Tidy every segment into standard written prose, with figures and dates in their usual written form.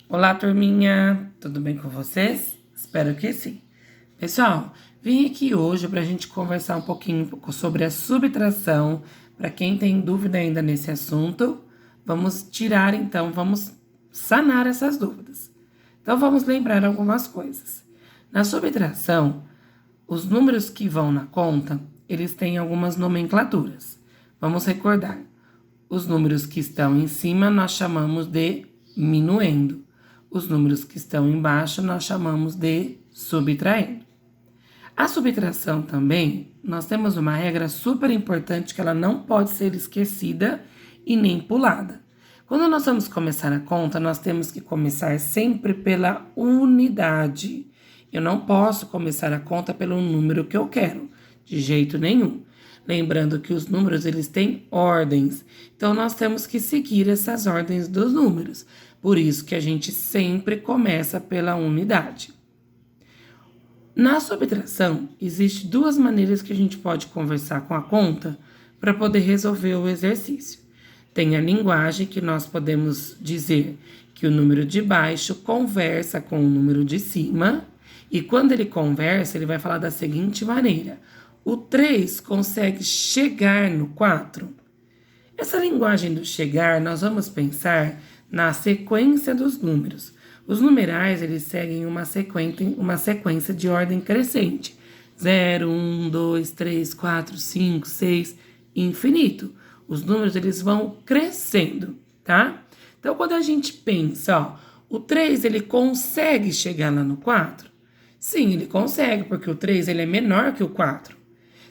Olá, turminha! Tudo bem com vocês? Espero que sim. Pessoal, vim aqui hoje para a gente conversar um pouquinho sobre a subtração. Para quem tem dúvida ainda nesse assunto, vamos sanar essas dúvidas. Então, vamos lembrar algumas coisas. Na subtração, os números que vão na conta, eles têm algumas nomenclaturas. Vamos recordar. Os números que estão em cima nós chamamos de minuendo. Os números que estão embaixo nós chamamos de subtraindo. A subtração também, nós temos uma regra super importante que ela não pode ser esquecida e nem pulada. Quando nós vamos começar a conta, nós temos que começar sempre pela unidade. Eu não posso começar a conta pelo número que eu quero, de jeito nenhum. Lembrando que os números eles têm ordens, então nós temos que seguir essas ordens dos números. Por isso que a gente sempre começa pela unidade. Na subtração, existem duas maneiras que a gente pode conversar com a conta para poder resolver o exercício. Tem a linguagem que nós podemos dizer que o número de baixo conversa com o número de cima, e quando ele conversa, ele vai falar da seguinte maneira: o 3 consegue chegar no 4? Essa linguagem do chegar, nós vamos pensar na sequência dos números. Os numerais, eles seguem uma sequência de ordem crescente. 0, 1, 2, 3, 4, 5, 6, infinito. Os números, eles vão crescendo, tá? Então, quando a gente pensa, ó, o 3, ele consegue chegar lá no 4? Sim, ele consegue, porque o 3, ele é menor que o 4.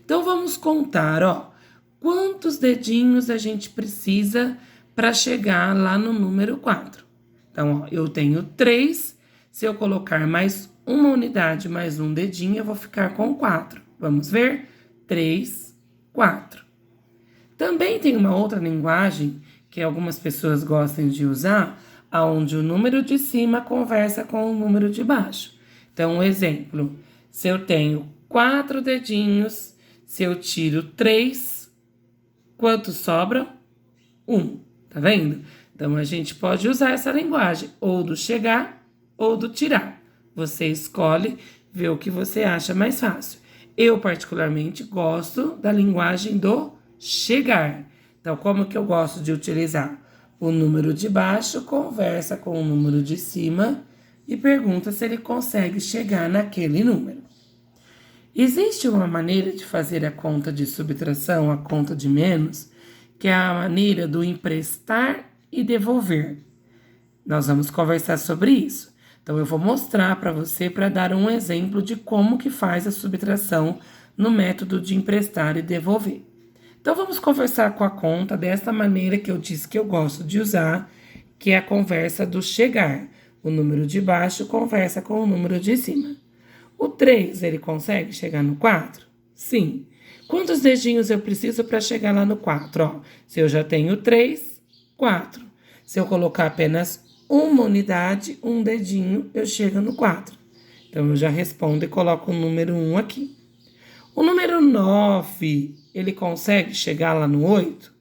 Então, vamos contar, ó, quantos dedinhos a gente precisa para chegar lá no número 4. Então, ó, eu tenho 3, se eu colocar mais uma unidade, mais um dedinho, eu vou ficar com 4. Vamos ver? 3, 4. Também tem uma outra linguagem que algumas pessoas gostam de usar, onde o número de cima conversa com o número de baixo. Então, um exemplo, se eu tenho 4 dedinhos, se eu tiro 3, quanto sobra? 1, tá vendo? Então, a gente pode usar essa linguagem, ou do chegar ou do tirar. Você escolhe, vê o que você acha mais fácil. Eu, particularmente, gosto da linguagem do chegar. Então, como que eu gosto de utilizar? O número de baixo conversa com o número de cima e pergunta se ele consegue chegar naquele número. Existe uma maneira de fazer a conta de subtração, a conta de menos, que é a maneira do emprestar e devolver. Nós vamos conversar sobre isso. Então, eu vou mostrar para você para dar um exemplo de como que faz a subtração no método de emprestar e devolver. Então, vamos conversar com a conta dessa maneira que eu disse que eu gosto de usar, que é a conversa do chegar. O número de baixo conversa com o número de cima. O 3, ele consegue chegar no 4? Sim. Quantos dedinhos eu preciso para chegar lá no 4? Ó, se eu já tenho 3, 4. Se eu colocar apenas uma unidade, um dedinho, eu chego no 4. Então, eu já respondo e coloco o número 1 aqui. O número 9, ele consegue chegar lá no 8?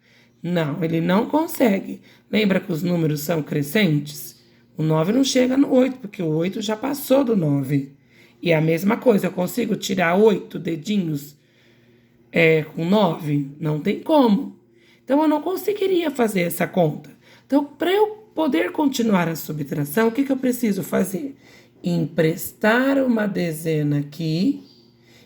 Não, ele não consegue. Lembra que os números são crescentes? O 9 não chega no 8, porque o 8 já passou do 9. E a mesma coisa, eu consigo tirar 8 dedinhos com 9? Não tem como. Então, eu não conseguiria fazer essa conta. Então, para eu poder continuar a subtração, o que eu preciso fazer? Emprestar uma dezena aqui.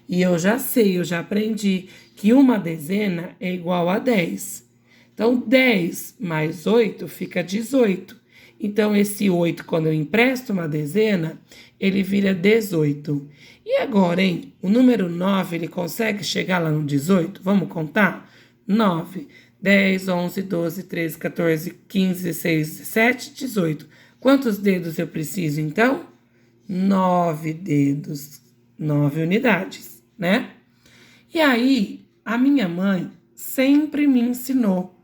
E eu já sei, eu já aprendi que uma dezena é igual a 10. Então, 10 mais 8 fica 18. Então, esse 8, quando eu empresto uma dezena, ele vira 18. E agora, hein? O número 9, ele consegue chegar lá no 18? Vamos contar? 9, 10, 11, 12, 13, 14, 15, 16, 17, 18. Quantos dedos eu preciso, então? 9 dedos, 9 unidades, né? E aí, a minha mãe sempre me ensinou.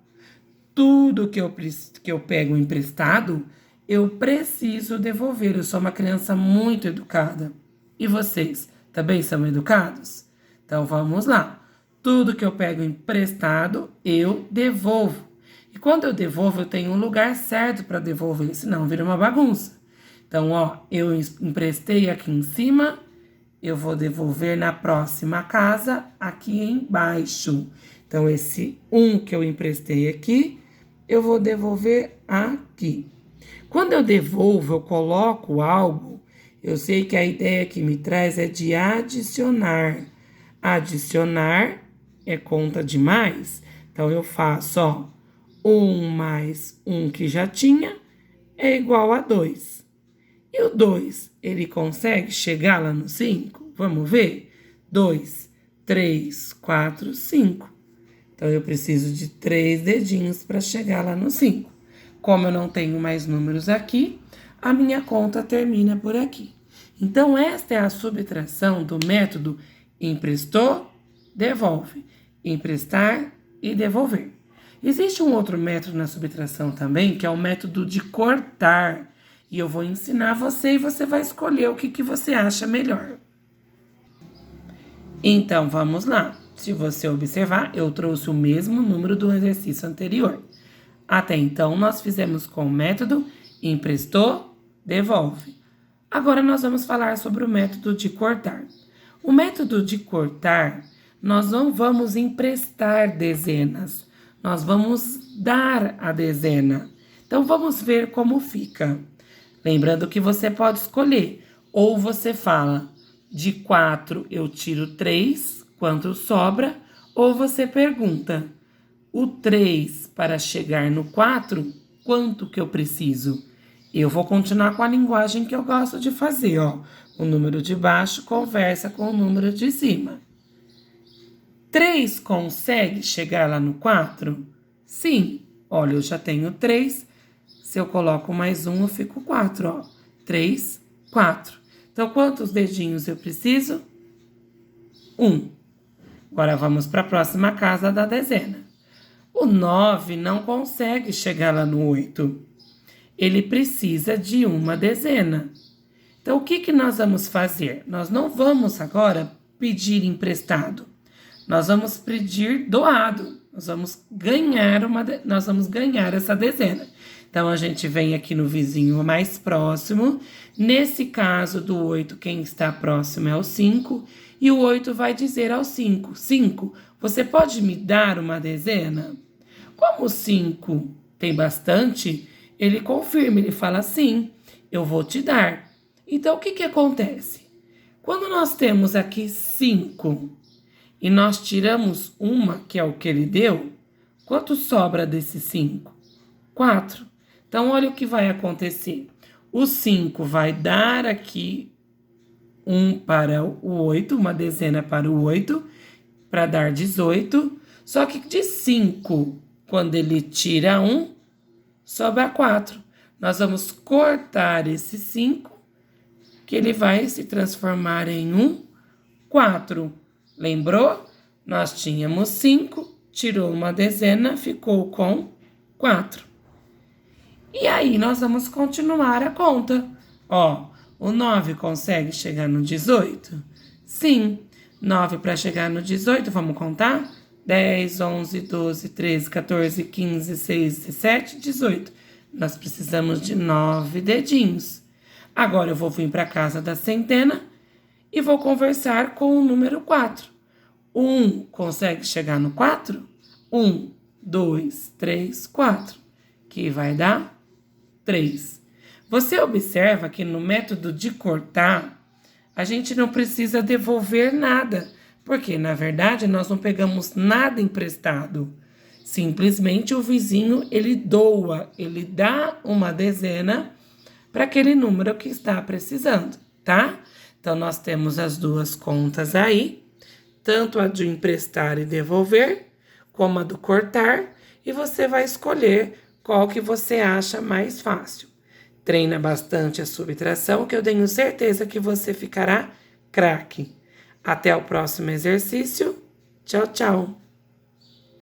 Tudo que eu pego emprestado, eu preciso devolver. Eu sou uma criança muito educada. E vocês também são educados? Então, vamos lá. Tudo que eu pego emprestado, eu devolvo. E quando eu devolvo, eu tenho um lugar certo para devolver, senão vira uma bagunça. Então, ó, eu emprestei aqui em cima, eu vou devolver na próxima casa aqui embaixo. Então, esse 1 que eu emprestei aqui, eu vou devolver aqui. Quando eu devolvo, eu coloco algo, eu sei que a ideia que me traz é de adicionar. Adicionar é conta de mais. Então, eu faço, ó, 1 mais 1 que já tinha é igual a 2. E o 2, ele consegue chegar lá no 5? Vamos ver? 2, 3, 4, 5. Então, eu preciso de 3 dedinhos para chegar lá no 5. Como eu não tenho mais números aqui, a minha conta termina por aqui. Então, esta é a subtração do método emprestou, devolve. Emprestar e devolver. Existe um outro método na subtração também, que é o método de cortar. E eu vou ensinar você e você vai escolher o que você acha melhor. Então, vamos lá. Se você observar, eu trouxe o mesmo número do exercício anterior. Até então, nós fizemos com o método emprestou, devolve. Agora, nós vamos falar sobre o método de cortar. O método de cortar, nós não vamos emprestar dezenas, nós vamos dar a dezena. Então, vamos ver como fica. Lembrando que você pode escolher, ou você fala, de 4 eu tiro 3, quanto sobra, ou você pergunta, o 3 para chegar no 4, quanto que eu preciso? Eu vou continuar com a linguagem que eu gosto de fazer, ó. O número de baixo conversa com o número de cima. 3 consegue chegar lá no 4? Sim. Olha, eu já tenho 3. Se eu coloco mais 1, eu fico 4, ó. 3, 4. Então, quantos dedinhos eu preciso? 1. Agora, vamos para a próxima casa da dezena. O 9 não consegue chegar lá no 8. Ele precisa de uma dezena. Então, o que nós vamos fazer? Nós não vamos agora pedir emprestado. Nós vamos pedir doado. Nós vamos ganhar essa dezena. Então, a gente vem aqui no vizinho mais próximo. Nesse caso do 8, quem está próximo é o 5. E o 8 vai dizer ao 5, 5, você pode me dar uma dezena? Como o 5 tem bastante, ele confirma, ele fala sim, eu vou te dar. Então, o que acontece? Quando nós temos aqui 5 e nós tiramos uma, que é o que ele deu, quanto sobra desse 5? 4. Então, olha o que vai acontecer. O 5 vai dar aqui 1 para o 8, uma dezena para o 8, para dar 18. Só que de 5, quando ele tira 1, sobra 4. Nós vamos cortar esse 5, que ele vai se transformar em 4. Lembrou? Nós tínhamos 5, tirou uma dezena, ficou com 4. E aí, nós vamos continuar a conta. Ó, o 9 consegue chegar no 18? Sim. 9 para chegar no 18, vamos contar? 10, 11, 12, 13, 14, 15, 16, 17, 18. Nós precisamos de 9 dedinhos. Agora eu vou vir para a casa da centena e vou conversar com o número 4. 1 consegue chegar no 4? 1, 2, 3, 4. Que vai dar 3. Você observa que no método de cortar, a gente não precisa devolver nada, porque, na verdade, nós não pegamos nada emprestado. Simplesmente o vizinho, ele doa, ele dá uma dezena para aquele número que está precisando, tá? Então, nós temos as duas contas aí, tanto a de emprestar e devolver, como a do cortar, e você vai escolher qual que você acha mais fácil. Treina bastante a subtração, que eu tenho certeza que você ficará craque. Até o próximo exercício. Tchau, tchau.